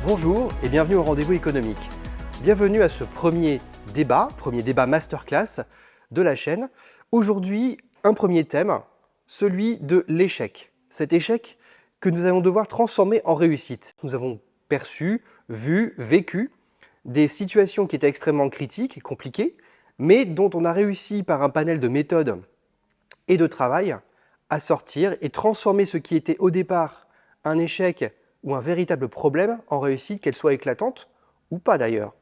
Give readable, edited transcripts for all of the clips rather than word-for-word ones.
Bonjour et bienvenue au Rendez-vous économique. Bienvenue à ce premier débat masterclass de la chaîne. Aujourd'hui, un premier thème, celui de l'échec. Cet échec que nous allons devoir transformer en réussite. Nous avons perçu, vu, vécu des situations qui étaient extrêmement critiques et compliquées, mais dont on a réussi par un panel de méthodes et de travail à sortir et transformer ce qui était au départ un échec ou un véritable problème en réussite, qu'elle soit éclatante ou pas d'ailleurs.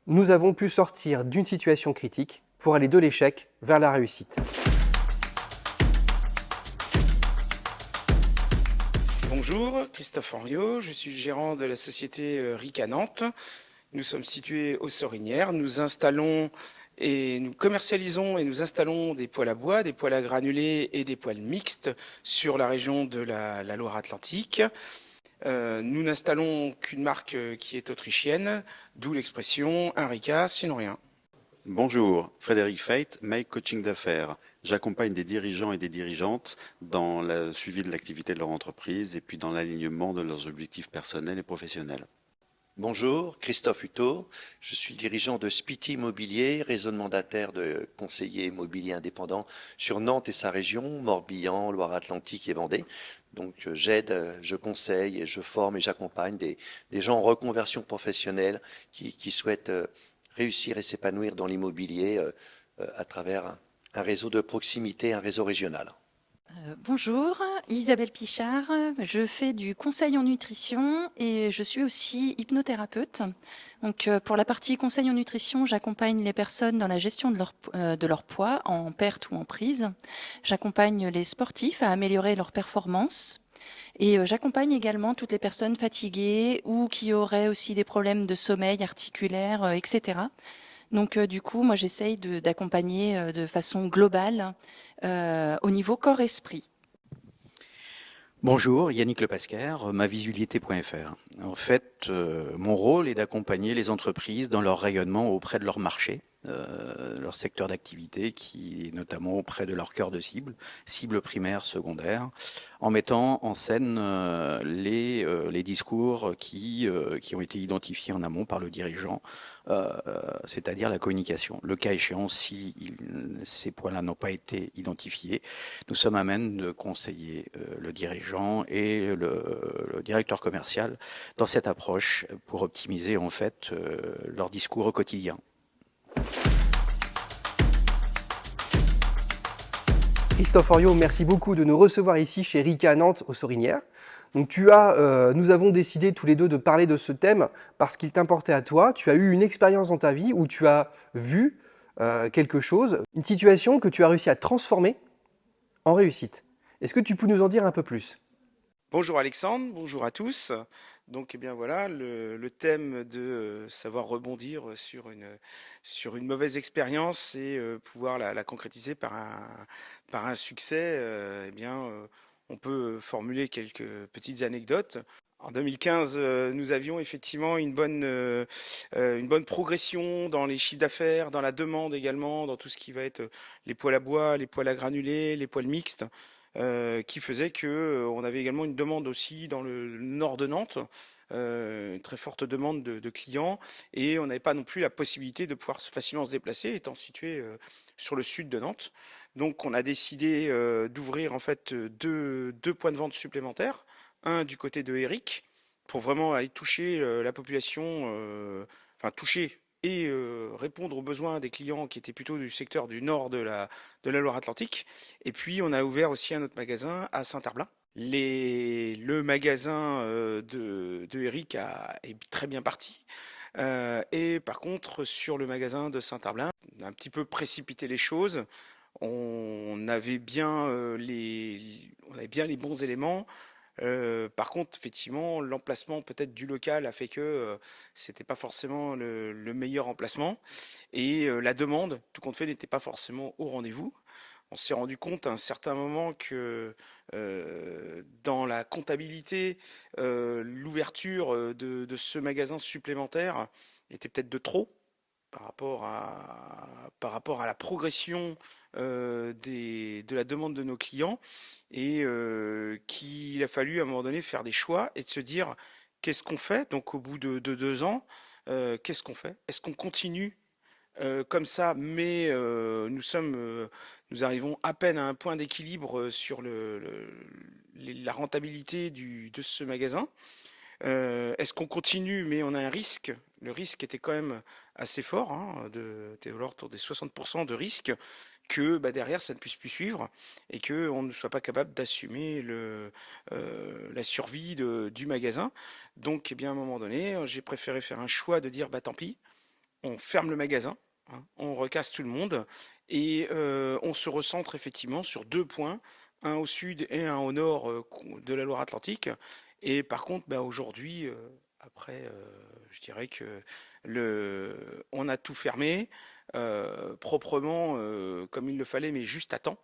Nous avons pu sortir d'une situation critique pour aller de l'échec vers la réussite. Bonjour, Christophe Henriot, je suis le gérant de la société RIC à Nantes. Nous sommes situés aux Sorinières. Nous installons et nous commercialisons et nous installons des poêles à bois, des poêles à granulés et des poêles mixtes sur la région de la Loire-Atlantique. Nous n'installons qu'une marque qui est autrichienne, d'où l'expression un RICA, sinon rien. Bonjour, Frédéric Feit, Make Coaching d'affaires. J'accompagne des dirigeants et des dirigeantes dans le suivi de l'activité de leur entreprise et puis dans l'alignement de leurs objectifs personnels et professionnels. Bonjour, Christophe Hutto, je suis le dirigeant de Spiti Immobilier, réseau de mandataires de conseillers immobiliers indépendants sur Nantes et sa région, Morbihan, Loire-Atlantique et Vendée. Donc j'aide, je conseille, et je forme et j'accompagne des gens en reconversion professionnelle qui souhaitent réussir et s'épanouir dans l'immobilier à travers un réseau de proximité, un réseau régional. Bonjour, Isabelle Pichard, je fais du conseil en nutrition et je suis aussi hypnothérapeute. Donc pour la partie conseil en nutrition, j'accompagne les personnes dans la gestion de leur poids en perte ou en prise. J'accompagne les sportifs à améliorer leur performance. Et j'accompagne également toutes les personnes fatiguées ou qui auraient aussi des problèmes de sommeil articulaire, etc. Donc du coup, moi j'essaye d'accompagner de façon globale au niveau corps-esprit. Bonjour, Yannick Lepasquer, mavisualité.fr. En fait, mon rôle est d'accompagner les entreprises dans leur rayonnement auprès de leur marché, leur secteur d'activité, qui est notamment auprès de leur cœur de cible primaire, secondaire, en mettant en scène les discours qui ont été identifiés en amont par le dirigeant, c'est-à-dire la communication. Le cas échéant, si ces points-là n'ont pas été identifiés, nous sommes à même de conseiller le dirigeant et le directeur commercial dans cette approche pour optimiser en fait leur discours au quotidien. Christophe Henriot, merci beaucoup de nous recevoir ici chez RICA à Nantes aux Sorinières. Donc nous avons décidé tous les deux de parler de ce thème parce qu'il t'importait à toi. Tu as eu une expérience dans ta vie où tu as vu quelque chose, une situation que tu as réussi à transformer en réussite. Est-ce que tu peux nous en dire un peu plus ? Bonjour Alexandre, bonjour à tous. Donc, eh bien voilà, le thème de savoir rebondir sur une mauvaise expérience et pouvoir la concrétiser par un succès, on peut formuler quelques petites anecdotes. En 2015, nous avions effectivement une bonne progression dans les chiffres d'affaires, dans la demande également, dans tout ce qui va être les poêles à bois, les poêles à granulés, les poêles mixtes. Qui faisait que on avait également une demande aussi dans le nord de Nantes, une très forte demande de clients, et on n'avait pas non plus la possibilité de pouvoir facilement se déplacer, étant situé sur le sud de Nantes. Donc on a décidé d'ouvrir en fait deux points de vente supplémentaires, un du côté de Éric, pour vraiment aller toucher la population, toucher et répondre aux besoins des clients qui étaient plutôt du secteur du nord de la Loire-Atlantique. Et puis on a ouvert aussi un autre magasin à Saint-Herblain. Le magasin de Eric est très bien parti. Et par contre, sur le magasin de Saint-Herblain, on a un petit peu précipité les choses. On avait bien les bons éléments. Par contre, effectivement, l'emplacement peut-être du local a fait que c'était pas forcément le meilleur emplacement, et la demande, tout compte fait, n'était pas forcément au rendez-vous. On s'est rendu compte à un certain moment que dans la comptabilité, l'ouverture de ce magasin supplémentaire était peut-être de trop par rapport à la progression de la demande de nos clients, et qu'il a fallu à un moment donné faire des choix et de se dire qu'est-ce qu'on fait? Donc au bout de 2 ans, qu'est-ce qu'on fait? Est-ce qu'on continue comme ça, mais nous arrivons à peine à un point d'équilibre sur la rentabilité de ce magasin? Est-ce qu'on continue, mais on a un risque? Le risque était quand même assez fort, hein, de l'ordre des 60% de risque que bah, derrière ça ne puisse plus suivre et qu'on ne soit pas capable d'assumer la survie du magasin. Donc, eh bien, à un moment donné, j'ai préféré faire un choix de dire bah tant pis, on ferme le magasin, hein, on recasse tout le monde et on se recentre effectivement sur 2 points, un au sud et un au nord de la Loire-Atlantique. Et par contre, bah, aujourd'hui, après, je dirais que on a tout fermé proprement comme il le fallait, mais juste à temps,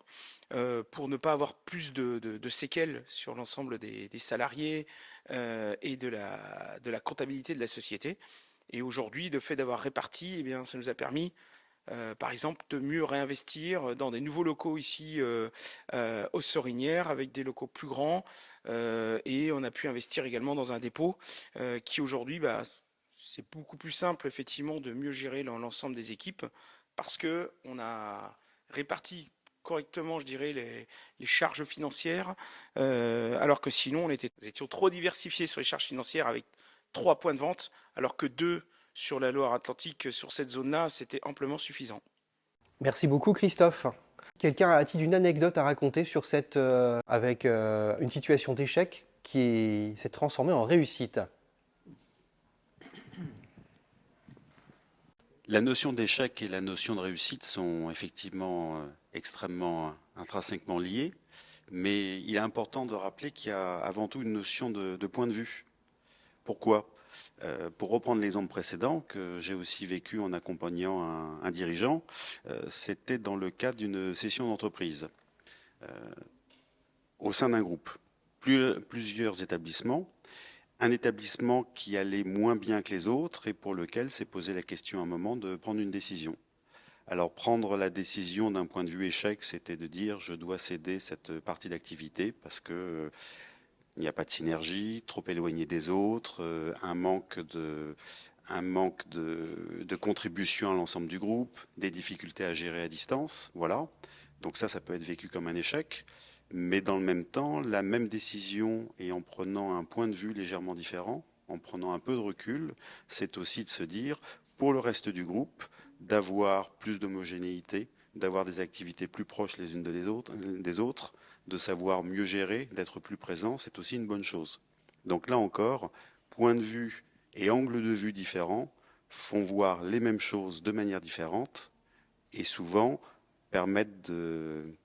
pour ne pas avoir plus de séquelles sur l'ensemble des salariés et de la comptabilité de la société. Et aujourd'hui, le fait d'avoir réparti, eh bien, ça nous a permis, par exemple, de mieux réinvestir dans des nouveaux locaux ici aux Sorinières, avec des locaux plus grands. Et on a pu investir également dans un dépôt qui aujourd'hui, bah, c'est beaucoup plus simple, effectivement, de mieux gérer l'ensemble des équipes parce que on a réparti correctement, je dirais, les charges financières, alors que sinon, nous étions trop diversifiés sur les charges financières avec 3 points de vente, alors que 2 sur la Loire-Atlantique, sur cette zone-là, c'était amplement suffisant. Merci beaucoup Christophe. Quelqu'un a-t-il une anecdote à raconter sur avec une situation d'échec qui s'est transformée en réussite? La notion d'échec et la notion de réussite sont effectivement extrêmement intrinsèquement liées, mais il est important de rappeler qu'il y a avant tout une notion de point de vue. Pourquoi? Pour reprendre l'exemple précédent que j'ai aussi vécu en accompagnant un dirigeant, c'était dans le cadre d'une session d'entreprise au sein d'un groupe, plusieurs établissements. Un établissement qui allait moins bien que les autres et pour lequel s'est posé la question à un moment de prendre une décision. Alors prendre la décision d'un point de vue échec, c'était de dire je dois céder cette partie d'activité parce que il n'y a pas de synergie, trop éloigné des autres, un manque de contribution à l'ensemble du groupe, des difficultés à gérer à distance, voilà. Donc ça peut être vécu comme un échec. Mais dans le même temps, la même décision et en prenant un point de vue légèrement différent, en prenant un peu de recul, c'est aussi de se dire, pour le reste du groupe, d'avoir plus d'homogénéité, d'avoir des activités plus proches les unes des autres, de savoir mieux gérer, d'être plus présent, c'est aussi une bonne chose. Donc là encore, point de vue et angle de vue différents font voir les mêmes choses de manière différente et souvent permettent de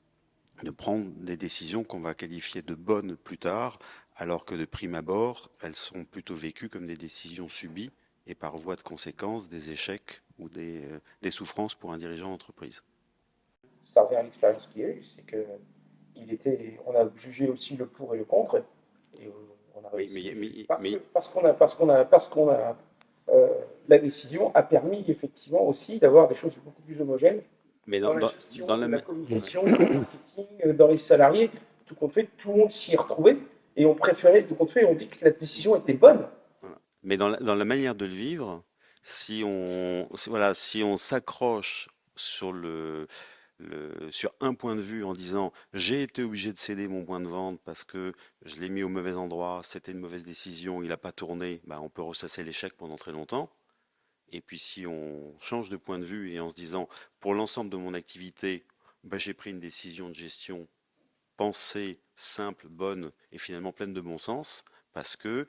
prendre des décisions qu'on va qualifier de bonnes plus tard, alors que de prime abord, elles sont plutôt vécues comme des décisions subies et par voie de conséquence des échecs ou des souffrances pour un dirigeant d'entreprise. Ça revient à l'expérience qu'il y a eu, c'est que on a jugé aussi le pour et le contre, et on a réussi. La décision a permis effectivement aussi d'avoir des choses beaucoup plus homogènes mais dans la gestion, dans la communication, dans le marketing, dans les salariés. Tout compte fait, tout le monde s'y est retrouvé et on préférait, tout compte fait, on dit que la décision était bonne. Voilà. Mais dans la manière de le vivre, si on s'accroche sur sur un point de vue en disant j'ai été obligé de céder mon point de vente parce que je l'ai mis au mauvais endroit, c'était une mauvaise décision, il n'a pas tourné, bah on peut ressasser l'échec pendant très longtemps. Et puis si on change de point de vue et en se disant pour l'ensemble de mon activité, bah, j'ai pris une décision de gestion pensée, simple, bonne et finalement pleine de bon sens, parce que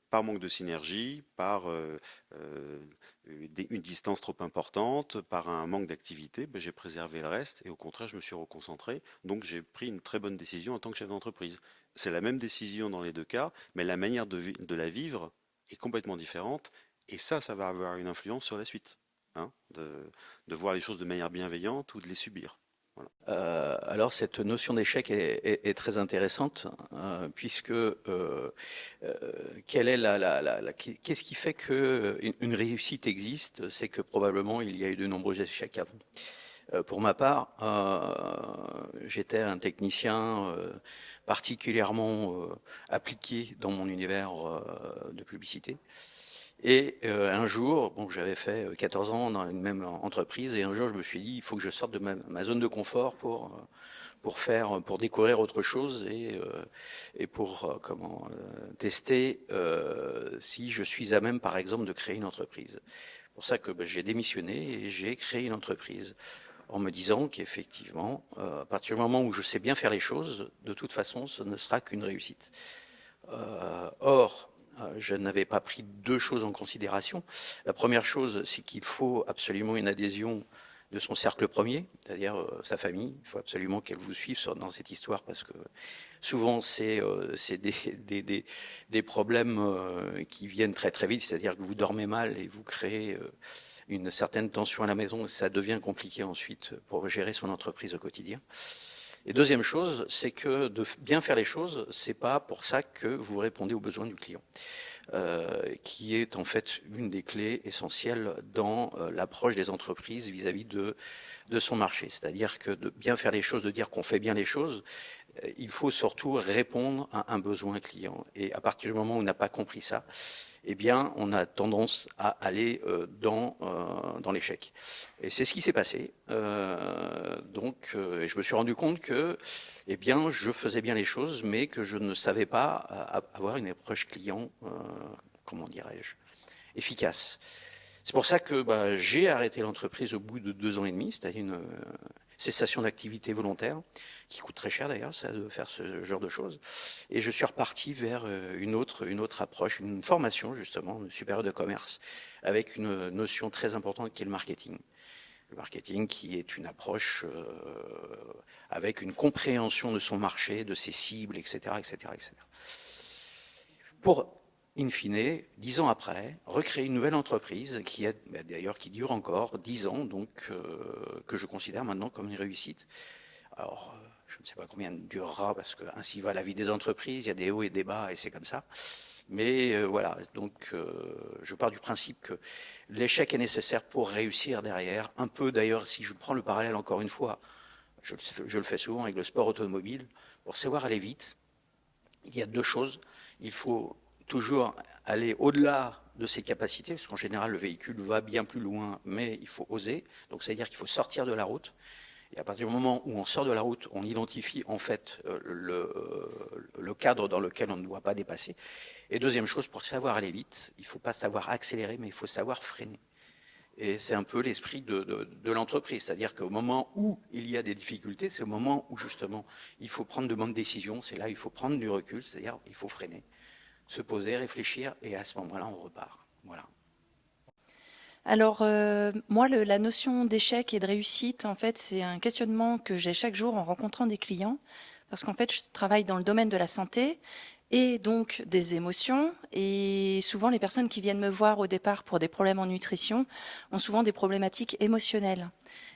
par manque de synergie, par une distance trop importante, par un manque d'activité, ben, j'ai préservé le reste et au contraire, je me suis reconcentré. Donc, j'ai pris une très bonne décision en tant que chef d'entreprise. C'est la même décision dans les deux cas, mais la manière de la vivre est complètement différente et ça va avoir une influence sur la suite, hein, de voir les choses de manière bienveillante ou de les subir. Voilà. Alors cette notion d'échec est très intéressante puisque qu'est-ce qui fait que une réussite existe? C'est que probablement il y a eu de nombreux échecs avant. Pour ma part, j'étais un technicien particulièrement appliqué dans mon univers de publicité. Et un jour, bon, j'avais fait 14 ans dans une même entreprise, et un jour je me suis dit, il faut que je sorte de ma zone de confort pour découvrir autre chose et pour tester si je suis à même, par exemple, de créer une entreprise. C'est pour ça que j'ai démissionné et j'ai créé une entreprise en me disant qu'effectivement, à partir du moment où je sais bien faire les choses, de toute façon, ce ne sera qu'une réussite. Or, je n'avais pas pris deux choses en considération. La première chose, c'est qu'il faut absolument une adhésion de son cercle premier, c'est-à-dire sa famille. Il faut absolument qu'elle vous suive dans cette histoire, parce que souvent c'est des problèmes qui viennent très très vite, c'est-à-dire que vous dormez mal et vous créez une certaine tension à la maison, et ça devient compliqué ensuite pour gérer son entreprise au quotidien. Et deuxième chose, c'est que de bien faire les choses, c'est pas pour ça que vous répondez aux besoins du client, qui est en fait une des clés essentielles dans l'approche des entreprises vis-à-vis de son marché. C'est-à-dire que de bien faire les choses, de dire qu'on fait bien les choses, il faut surtout répondre à un besoin client. Et à partir du moment où on n'a pas compris ça, eh bien, on a tendance à aller dans l'échec. Et c'est ce qui s'est passé. Donc, je me suis rendu compte que, eh bien, je faisais bien les choses, mais que je ne savais pas avoir une approche client, comment dirais-je, efficace. C'est pour ça que j'ai arrêté l'entreprise au bout de 2 ans et demi, c'est-à-dire une cessation d'activité volontaire, qui coûte très cher d'ailleurs, ça, de faire ce genre de choses. Et je suis reparti vers une autre approche, une formation justement, supérieure de commerce, avec une notion très importante qui est le marketing. Le marketing qui est une approche avec une compréhension de son marché, de ses cibles, etc., etc., etc. Pour, in fine, 10 ans après, recréer une nouvelle entreprise qui dure encore 10 ans, donc que je considère maintenant comme une réussite. Alors, je ne sais pas combien durera, parce que ainsi va la vie des entreprises, il y a des hauts et des bas, et c'est comme ça. Mais voilà, donc je pars du principe que l'échec est nécessaire pour réussir derrière. Un peu d'ailleurs, si je prends le parallèle encore une fois, je le fais souvent avec le sport automobile, pour savoir aller vite, il y a 2 choses. Il faut toujours aller au-delà de ses capacités, parce qu'en général, le véhicule va bien plus loin, mais il faut oser. Donc, ça veut dire qu'il faut sortir de la route. Et à partir du moment où on sort de la route, on identifie en fait le cadre dans lequel on ne doit pas dépasser. Et deuxième chose, pour savoir aller vite, il ne faut pas savoir accélérer, mais il faut savoir freiner. Et c'est un peu l'esprit de l'entreprise, c'est-à-dire qu'au moment où il y a des difficultés, c'est au moment où justement il faut prendre de bonnes décisions, c'est là où il faut prendre du recul, c'est-à-dire il faut freiner, se poser, réfléchir, et à ce moment-là, on repart. Voilà. Alors, moi, la notion d'échec et de réussite, en fait, c'est un questionnement que j'ai chaque jour en rencontrant des clients, parce qu'en fait, je travaille dans le domaine de la santé et donc des émotions, et souvent les personnes qui viennent me voir au départ pour des problèmes en nutrition ont souvent des problématiques émotionnelles.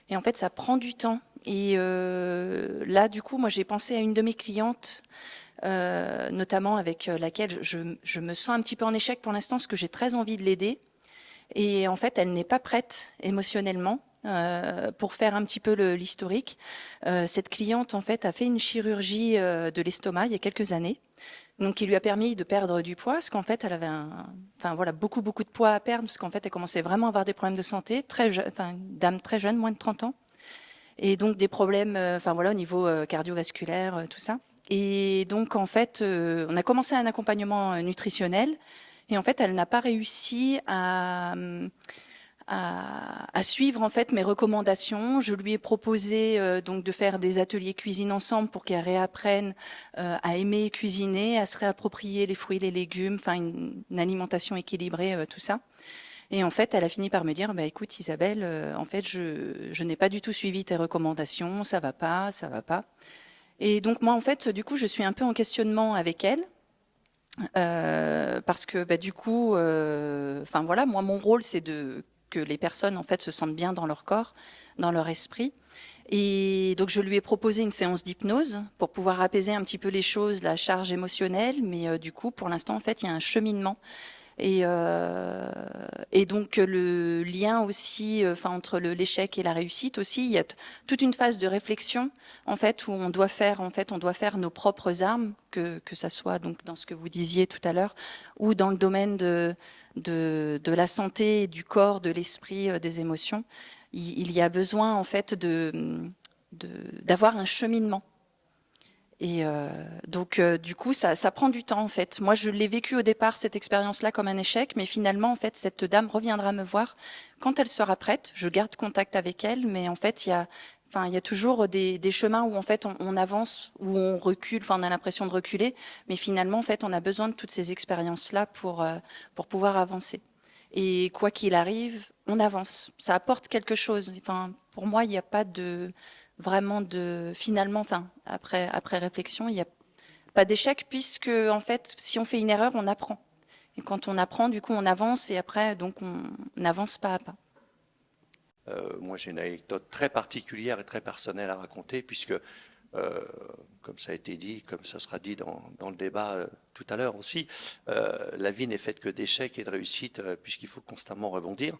Et en fait, ça prend du temps. Et là, du coup, moi, j'ai pensé à une de mes clientes, notamment avec laquelle je me sens un petit peu en échec pour l'instant, parce que j'ai très envie de l'aider. Et en fait, elle n'est pas prête émotionnellement. Pour faire un petit peu l'historique, cette cliente en fait a fait une chirurgie de l'estomac il y a quelques années, donc qui lui a permis de perdre du poids, parce qu'en fait elle avait beaucoup de poids à perdre, parce qu'en fait elle commençait vraiment à avoir des problèmes de santé, une dame très jeune, moins de 30 ans, et donc des problèmes au niveau cardiovasculaire, tout ça. Et donc en fait on a commencé un accompagnement nutritionnel. Et en fait, elle n'a pas réussi à suivre en fait mes recommandations. Je lui ai proposé donc de faire des ateliers cuisine ensemble pour qu'elle réapprenne à aimer cuisiner, à se réapproprier les fruits, les légumes, enfin une alimentation équilibrée, tout ça. Et en fait, elle a fini par me dire, écoute Isabelle, en fait, je n'ai pas du tout suivi tes recommandations, ça va pas. Et donc moi, en fait, du coup, je suis un peu en questionnement avec elle. Parce que du coup, moi mon rôle c'est que les personnes en fait se sentent bien dans leur corps, dans leur esprit, et donc je lui ai proposé une séance d'hypnose pour pouvoir apaiser un petit peu les choses, la charge émotionnelle, mais du coup pour l'instant en fait il y a un cheminement, Et donc le lien aussi, entre l'échec et la réussite aussi, il y a toute une phase de réflexion en fait où on doit faire nos propres armes, que ça soit donc dans ce que vous disiez tout à l'heure ou dans le domaine de la santé, du corps, de l'esprit, des émotions. Il y a besoin en fait d'avoir un cheminement. Et donc, du coup, ça prend du temps, en fait. Moi, je l'ai vécu au départ, cette expérience-là, comme un échec, mais finalement, en fait, cette dame reviendra me voir quand elle sera prête. Je garde contact avec elle, mais en fait, il y a toujours des chemins où, en fait, on avance, où on recule, on a l'impression de reculer, mais finalement, en fait, on a besoin de toutes ces expériences-là pour pouvoir avancer. Et quoi qu'il arrive, on avance. Ça apporte quelque chose. Pour moi, il n'y a pas finalement, après réflexion, il n'y a pas d'échec puisque, en fait, si on fait une erreur, on apprend. Et quand on apprend, du coup, on avance et après, donc, on avance pas à pas. Moi, j'ai une anecdote très particulière et très personnelle à raconter, puisque, comme ça a été dit, comme ça sera dit dans le débat tout à l'heure aussi, la vie n'est faite que d'échecs et de réussites, puisqu'il faut constamment rebondir.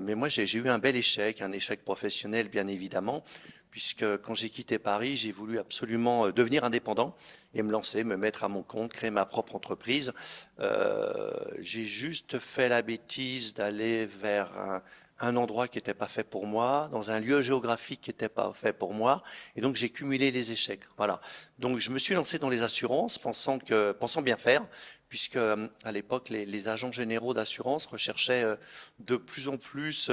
Mais moi, j'ai eu un bel échec, un échec professionnel, bien évidemment, puisque quand j'ai quitté Paris, j'ai voulu absolument devenir indépendant et me lancer, me mettre à mon compte, créer ma propre entreprise. J'ai juste fait la bêtise d'aller vers un endroit qui n'était pas fait pour moi, dans un lieu géographique qui n'était pas fait pour moi, et donc j'ai cumulé les échecs. Voilà. Donc je me suis lancé dans les assurances, pensant bien faire, puisque à l'époque les agents généraux d'assurance recherchaient de plus en plus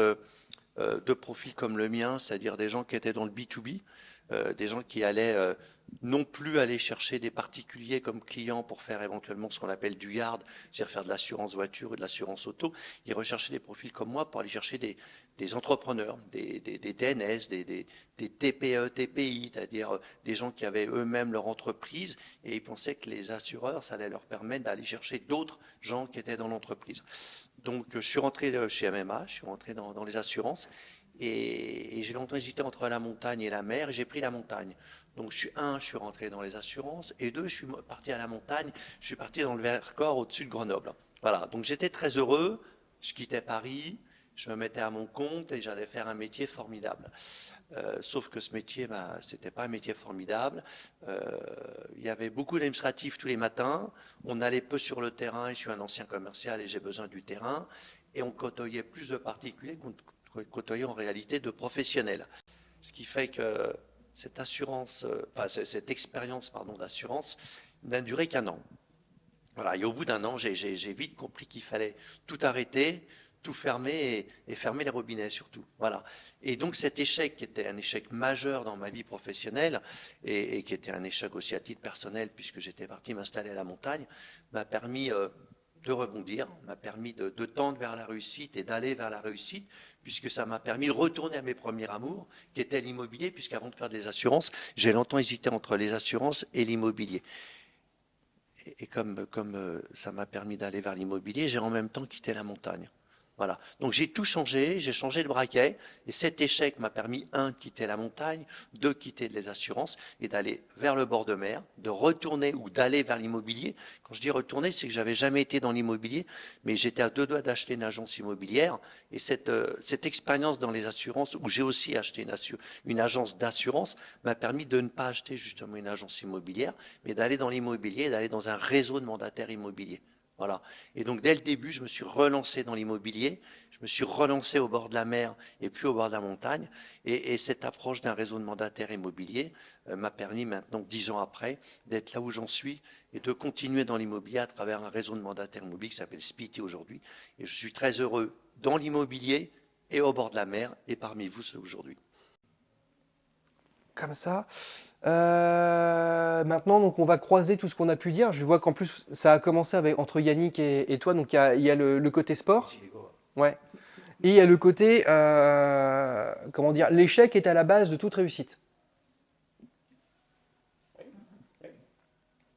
de profils comme le mien, c'est-à-dire des gens qui étaient dans le B2B, des gens qui allaient non plus aller chercher des particuliers comme clients pour faire éventuellement ce qu'on appelle du yard, c'est-à-dire faire de l'assurance voiture et de l'assurance auto. Ils recherchaient des profils comme moi pour aller chercher des entrepreneurs, des TNS, des TPE, TPI, c'est-à-dire des gens qui avaient eux-mêmes leur entreprise et ils pensaient que les assureurs, ça allait leur permettre d'aller chercher d'autres gens qui étaient dans l'entreprise. Donc je suis rentré chez MMA, je suis rentré dans les assurances et j'ai longtemps hésité entre la montagne et la mer et j'ai pris la montagne. Donc je suis rentré dans les assurances et deux, je suis parti à la montagne, je suis parti dans le Vercors au-dessus de Grenoble. Voilà, donc j'étais très heureux, je quittais Paris, je me mettais à mon compte et j'allais faire un métier formidable. Sauf que ce métier, c'était pas un métier formidable. Il y avait beaucoup d'administratifs tous les matins. On allait peu sur le terrain et je suis un ancien commercial et j'ai besoin du terrain. Et on côtoyait plus de particuliers qu'on côtoyait en réalité de professionnels. Ce qui fait que cette expérience d'assurance n'a duré qu'un an. Voilà, et au bout d'un an, j'ai vite compris qu'il fallait tout arrêter, tout fermer et fermer les robinets surtout. Voilà. Et donc cet échec, qui était un échec majeur dans ma vie professionnelle et qui était un échec aussi à titre personnel, puisque j'étais parti m'installer à la montagne, m'a permis de rebondir, m'a permis de tendre vers la réussite et d'aller vers la réussite, puisque ça m'a permis de retourner à mes premiers amours, qui étaient l'immobilier, puisqu'avant de faire des assurances, j'ai longtemps hésité entre les assurances et l'immobilier. Et comme ça m'a permis d'aller vers l'immobilier, j'ai en même temps quitté la montagne. Voilà. Donc j'ai tout changé, j'ai changé de braquet, et cet échec m'a permis, un, de quitter la montagne, deux, de quitter les assurances, et d'aller vers le bord de mer, de retourner ou d'aller vers l'immobilier. Quand je dis retourner, c'est que j'avais jamais été dans l'immobilier, mais j'étais à 2 doigts d'acheter une agence immobilière, et cette expérience dans les assurances, où j'ai aussi acheté une agence d'assurance, m'a permis de ne pas acheter justement une agence immobilière, mais d'aller dans l'immobilier, d'aller dans un réseau de mandataires immobiliers. Voilà. Et donc, dès le début, je me suis relancé dans l'immobilier, je me suis relancé au bord de la mer et puis au bord de la montagne. Et cette approche d'un réseau de mandataires immobiliers m'a permis maintenant, 10 ans après, d'être là où j'en suis et de continuer dans l'immobilier à travers un réseau de mandataires immobiliers qui s'appelle Spiti aujourd'hui. Et je suis très heureux dans l'immobilier et au bord de la mer et parmi vous aujourd'hui. Comme ça. Maintenant, donc, on va croiser tout ce qu'on a pu dire. Je vois qu'en plus, ça a commencé entre Yannick et toi. Donc, il y a le côté sport. Ouais. Et il y a le côté, comment dire, l'échec est à la base de toute réussite.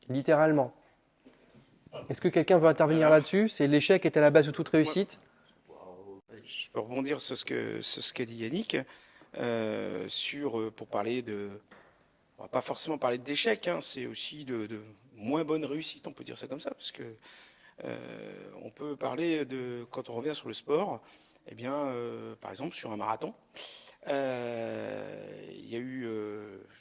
Littéralement. Est-ce que quelqu'un veut intervenir là-dessus? C'est l'échec est à la base de toute réussite? Je peux rebondir sur ce qu'a dit Yannick, pour parler on va pas forcément parler d'échec, hein, c'est aussi de moins bonne réussite, on peut dire ça comme ça, parce que On peut parler de, quand on revient sur le sport, eh bien, par exemple, sur un marathon, il y a eu,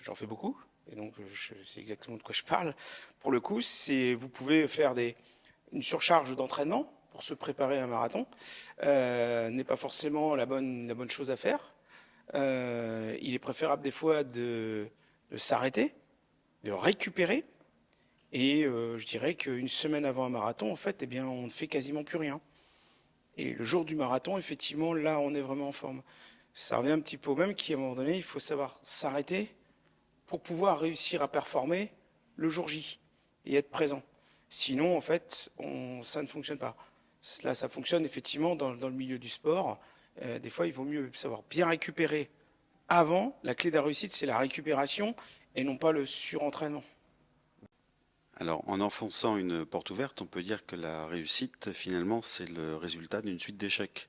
j'en fais beaucoup, et donc je sais exactement de quoi je parle. Pour le coup, vous pouvez faire une surcharge d'entraînement pour se préparer à un marathon, n'est pas forcément la bonne chose à faire. Il est préférable des fois de s'arrêter, de récupérer. Et je dirais qu'une semaine avant un marathon, en fait, eh bien, on ne fait quasiment plus rien. Et le jour du marathon, effectivement, là, on est vraiment en forme. Ça revient un petit peu au même qu'à un moment donné, il faut savoir s'arrêter pour pouvoir réussir à performer le jour J et être présent. Sinon, en fait, ça ne fonctionne pas. Là, ça fonctionne effectivement dans le milieu du sport. Des fois, il vaut mieux savoir bien récupérer avant. La clé de la réussite, c'est la récupération et non pas le surentraînement. Alors, en enfonçant une porte ouverte, on peut dire que la réussite, finalement, c'est le résultat d'une suite d'échecs.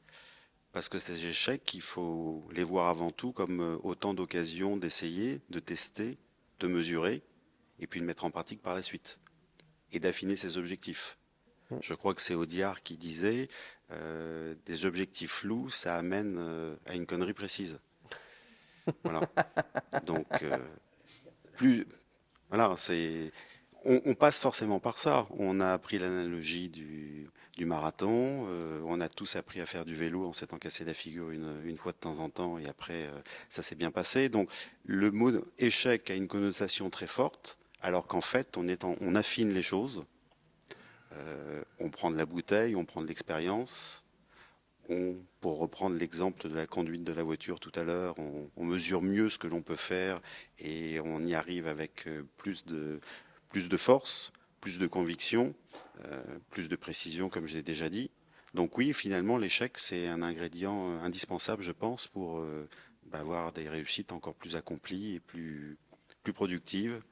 Parce que ces échecs, il faut les voir avant tout comme autant d'occasions d'essayer, de tester, de mesurer, et puis de mettre en pratique par la suite, et d'affiner ses objectifs. Je crois que c'est Audiard qui disait des objectifs flous, ça amène à une connerie précise. Voilà. Donc, voilà, on passe forcément par ça. On a appris l'analogie du marathon. On a tous appris à faire du vélo en s'étant cassé la figure une fois de temps en temps, et après, ça s'est bien passé. Donc, le mot échec a une connotation très forte, alors qu'en fait, on affine les choses. On prend de la bouteille, on prend de l'expérience. Pour reprendre l'exemple de la conduite de la voiture tout à l'heure, on mesure mieux ce que l'on peut faire et on y arrive avec plus de force, plus de conviction, plus de précision, comme je l'ai déjà dit. Donc oui, finalement, l'échec, c'est un ingrédient indispensable, je pense, pour avoir des réussites encore plus accomplies et plus productives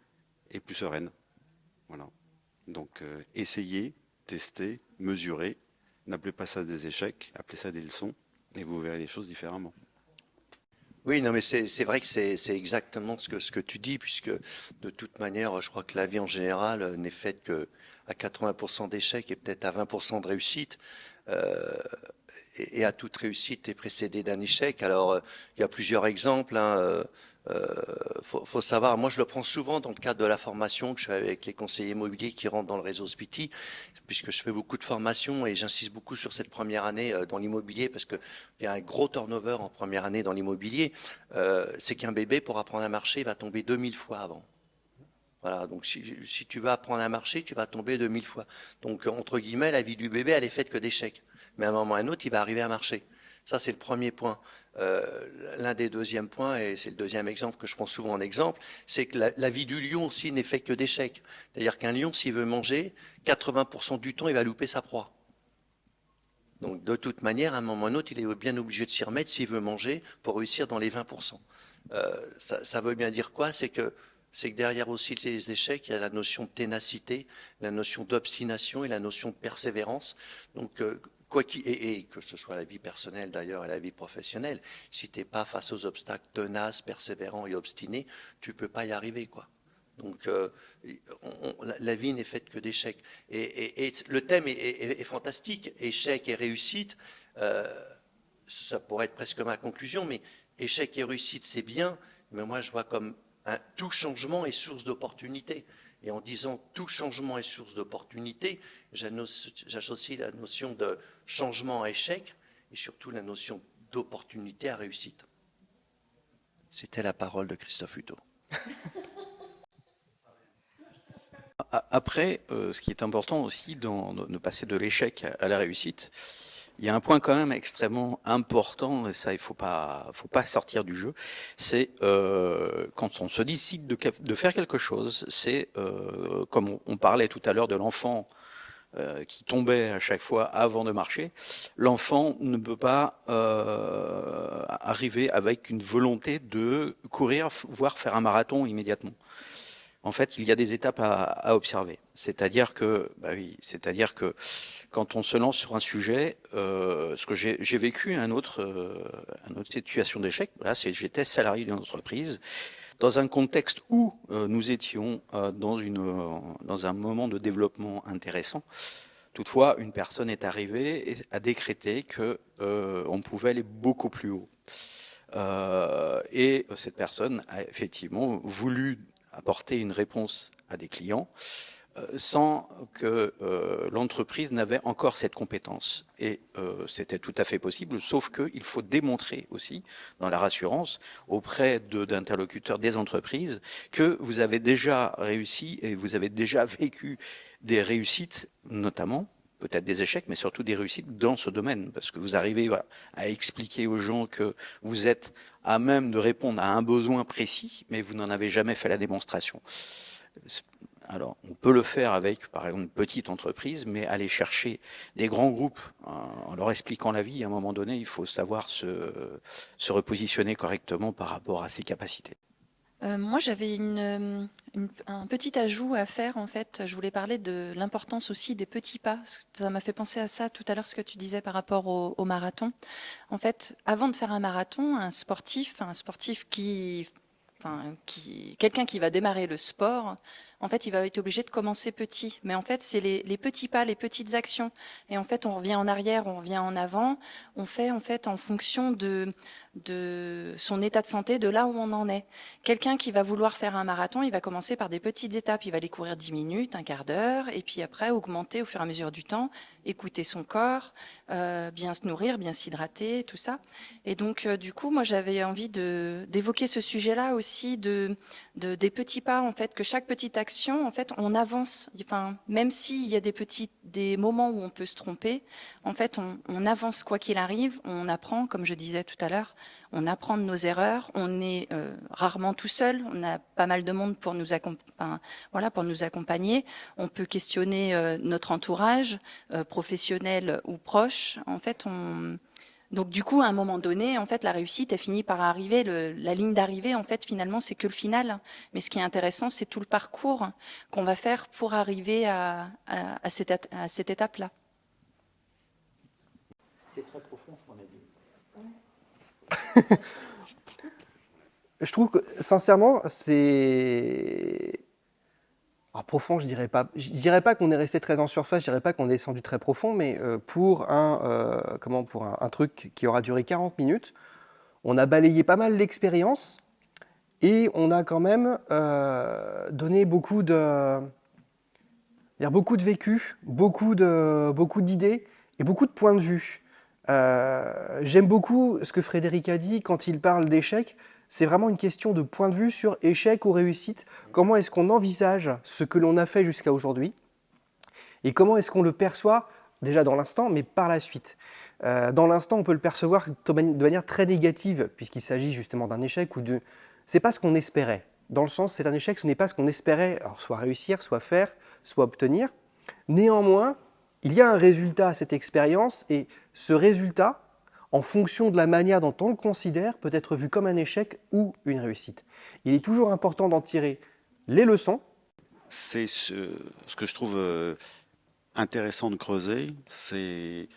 et plus sereines. Voilà. Donc essayez, testez, mesurez. N'appelez pas ça des échecs, appelez ça des leçons, et vous verrez les choses différemment. Oui, non, mais c'est vrai que c'est exactement ce que tu dis, puisque de toute manière, je crois que la vie en général n'est faite que à 80% d'échecs et peut-être à 20% de réussite. Et à toute réussite est précédée d'un échec. Alors, il y a plusieurs exemples. Faut savoir, moi je le prends souvent dans le cadre de la formation que je fais avec les conseillers immobiliers qui rentrent dans le réseau Spiti, puisque je fais beaucoup de formations et j'insiste beaucoup sur cette première année dans l'immobilier, parce qu'il y a un gros turnover en première année dans l'immobilier. C'est qu'un bébé, pour apprendre à marcher, va tomber 2000 fois avant. Voilà, donc si tu vas apprendre à marcher, tu vas tomber 2000 fois. Donc, entre guillemets, la vie du bébé, elle est faite que d'échecs. Mais à un moment ou à un autre, il va arriver à marcher. Ça, c'est le premier point. L'un des deuxièmes points, et c'est le deuxième exemple que je prends souvent en exemple, c'est que la vie du lion aussi n'est faite que d'échecs. C'est-à-dire qu'un lion, s'il veut manger, 80% du temps, il va louper sa proie. Donc, de toute manière, à un moment ou à un autre, il est bien obligé de s'y remettre s'il veut manger pour réussir dans les 20%. Ça veut bien dire quoi? C'est que derrière aussi les échecs, il y a la notion de ténacité, la notion d'obstination et la notion de persévérance. Donc, et que ce soit la vie personnelle d'ailleurs et la vie professionnelle, si tu n'es pas face aux obstacles tenaces, persévérants et obstinés, tu ne peux pas y arriver, quoi. Donc, la vie n'est faite que d'échecs. Et le thème est fantastique, échec et réussite. Ça pourrait être presque ma conclusion, mais échec et réussite, c'est bien, mais moi je vois comme tout changement est source d'opportunité. Et en disant tout changement est source d'opportunité, j'associe la notion de changement à échec et surtout la notion d'opportunité à réussite. C'était la parole de Christophe Hutto. Après, ce qui est important aussi de passer de l'échec à la réussite, il y a un point quand même extrêmement important, et ça il faut pas sortir du jeu, c'est quand on se décide de faire quelque chose, c'est comme on parlait tout à l'heure de l'enfant qui tombait à chaque fois avant de marcher, l'enfant ne peut pas arriver avec une volonté de courir, voire faire un marathon immédiatement. En fait, il y a des étapes à observer. C'est-à-dire que quand on se lance sur un sujet, ce que j'ai vécu une autre situation d'échec, voilà, j'étais salarié d'une entreprise dans un contexte où nous étions dans un moment de développement intéressant. Toutefois, une personne est arrivée et a décrété que on pouvait aller beaucoup plus haut. Et cette personne a effectivement voulu apporter une réponse à des clients sans que l'entreprise n'avait encore cette compétence. Et c'était tout à fait possible, sauf qu'il faut démontrer aussi, dans la rassurance, auprès d'interlocuteurs des entreprises, que vous avez déjà réussi et vous avez déjà vécu des réussites, notamment, peut-être des échecs, mais surtout des réussites dans ce domaine, parce que vous arrivez à expliquer aux gens que vous êtes à même de répondre à un besoin précis, mais vous n'en avez jamais fait la démonstration. Alors, on peut le faire avec, par exemple, une petite entreprise, mais aller chercher des grands groupes en leur expliquant la vie, à un moment donné, il faut savoir se repositionner correctement par rapport à ses capacités. Moi, j'avais un petit ajout à faire, en fait. Je voulais parler de l'importance aussi des petits pas. Ça m'a fait penser à ça tout à l'heure, ce que tu disais par rapport au marathon. En fait, avant de faire un marathon, un sportif quelqu'un qui va démarrer le sport, en fait, il va être obligé de commencer petit. Mais en fait, c'est les petits pas, les petites actions. Et en fait, on revient en arrière, on revient en avant. On fait, en fait, en fonction de son état de santé, de là où on en est. Quelqu'un qui va vouloir faire un marathon, il va commencer par des petites étapes. Il va aller courir 10 minutes, un quart d'heure, et puis après, augmenter au fur et à mesure du temps, écouter son corps, bien se nourrir, bien s'hydrater, tout ça. Et donc, du coup, moi, j'avais envie d'évoquer ce sujet-là aussi des petits pas, en fait, que chaque petite action, en fait, on avance. Enfin, même s'il y a des moments où on peut se tromper, en fait, on avance quoi qu'il arrive. On apprend, comme je disais tout à l'heure, on apprend de nos erreurs. On est rarement tout seul. On a pas mal de monde pour nous accompagner. On peut questionner notre entourage, professionnel ou proche. En fait, donc du coup, à un moment donné, en fait, la réussite, elle finit par arriver. La ligne d'arrivée, en fait, finalement, c'est que le final. Mais ce qui est intéressant, c'est tout le parcours qu'on va faire pour arriver à cette étape-là. C'est très profond, ce qu'on a dit. Je trouve que, sincèrement, c'est... Alors, profond, je dirais pas. Je dirais pas qu'on est resté très en surface, je dirais pas qu'on est descendu très profond, mais pour un truc qui aura duré 40 minutes, on a balayé pas mal l'expérience et on a quand même donné beaucoup de vécu, beaucoup d'idées et beaucoup de points de vue. J'aime beaucoup ce que Frédéric a dit quand il parle d'échec. C'est vraiment une question de point de vue sur échec ou réussite. Comment est-ce qu'on envisage ce que l'on a fait jusqu'à aujourd'hui et comment est-ce qu'on le perçoit déjà dans l'instant, mais par la suite. Dans l'instant, on peut le percevoir de manière très négative puisqu'il s'agit justement d'un échec ou de... C'est pas ce qu'on espérait. Dans le sens, c'est un échec, ce n'est pas ce qu'on espérait, alors soit réussir, soit faire, soit obtenir. Néanmoins, il y a un résultat à cette expérience et ce résultat, en fonction de la manière dont on le considère, peut être vu comme un échec ou une réussite. Il est toujours important d'en tirer les leçons. C'est ce que je trouve intéressant de creuser, c'est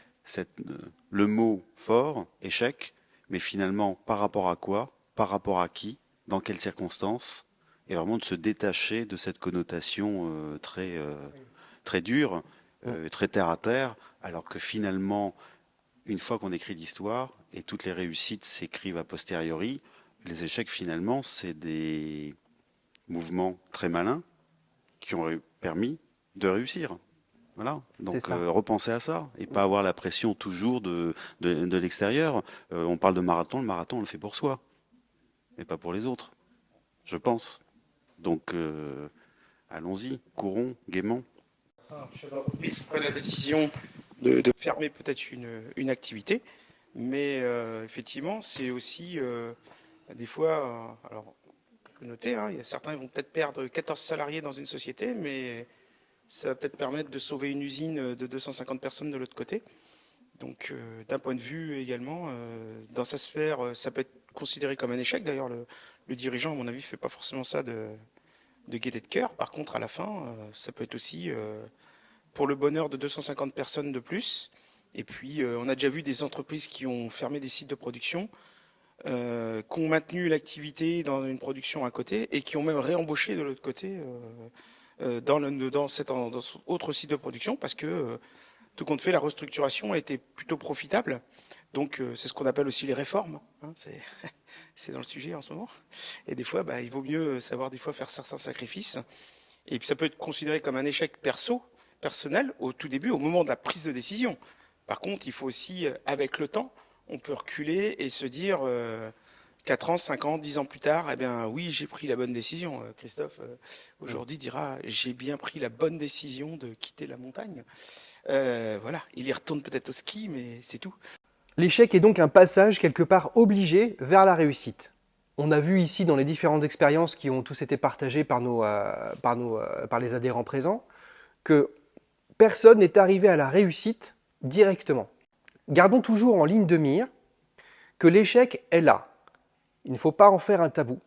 le mot fort, échec, mais finalement par rapport à quoi, par rapport à qui, dans quelles circonstances, et vraiment de se détacher de cette connotation très dure, très terre à terre, alors que finalement, une fois qu'on écrit l'histoire, et toutes les réussites s'écrivent a posteriori, les échecs finalement, c'est des mouvements très malins qui ont permis de réussir. Voilà. Donc repenser à ça et pas avoir la pression toujours de l'extérieur. On parle de marathon, le marathon on le fait pour soi, mais pas pour les autres, je pense. Donc allons-y, courons gaiement. Chef d'entreprise prend la décision de fermer peut-être une activité, mais effectivement, c'est aussi des fois, alors on peut noter, il y a certains qui vont peut-être perdre 14 salariés dans une société, mais ça va peut-être permettre de sauver une usine de 250 personnes de l'autre côté. Donc d'un point de vue également, dans sa sphère, ça peut être considéré comme un échec. D'ailleurs, le dirigeant, à mon avis, ne fait pas forcément ça de gaieté de cœur. Par contre, à la fin, ça peut être aussi pour le bonheur de 250 personnes de plus. Et puis, on a déjà vu des entreprises qui ont fermé des sites de production, qui ont maintenu l'activité dans une production à côté et qui ont même réembauché de l'autre côté dans cet autre site de production parce que Tout compte fait, la restructuration a été plutôt profitable. Donc, c'est ce qu'on appelle aussi les réformes. Hein, c'est dans le sujet en ce moment. Et des fois, il vaut mieux savoir des fois faire certains sacrifices. Et puis, ça peut être considéré comme un échec personnel, au tout début, au moment de la prise de décision. Par contre, il faut aussi, avec le temps, on peut reculer et se dire 4 ans, 5 ans, 10 ans plus tard, eh bien oui, j'ai pris la bonne décision. Christophe, aujourd'hui, dira, j'ai bien pris la bonne décision de quitter la montagne. Voilà, il y retourne peut-être au ski, mais c'est tout. L'échec est donc un passage quelque part obligé vers la réussite. On a vu ici dans les différentes expériences qui ont tous été partagées par les adhérents présents que personne n'est arrivé à la réussite directement. Gardons toujours en ligne de mire que l'échec est là. Il ne faut pas en faire un tabou.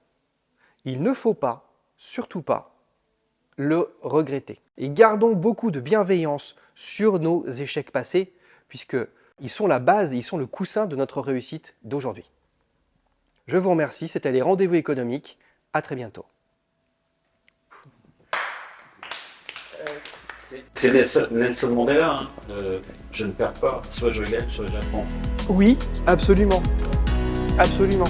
Il ne faut pas, surtout pas, le regretter. Et gardons beaucoup de bienveillance sur nos échecs passés, puisqu'ils sont la base et ils sont le coussin de notre réussite d'aujourd'hui. Je vous remercie, c'était les rendez-vous économiques. À très bientôt. C'est Nelson Mandela, hein. Je ne perds pas, soit je gagne, soit j'apprends. Oui, absolument. Absolument.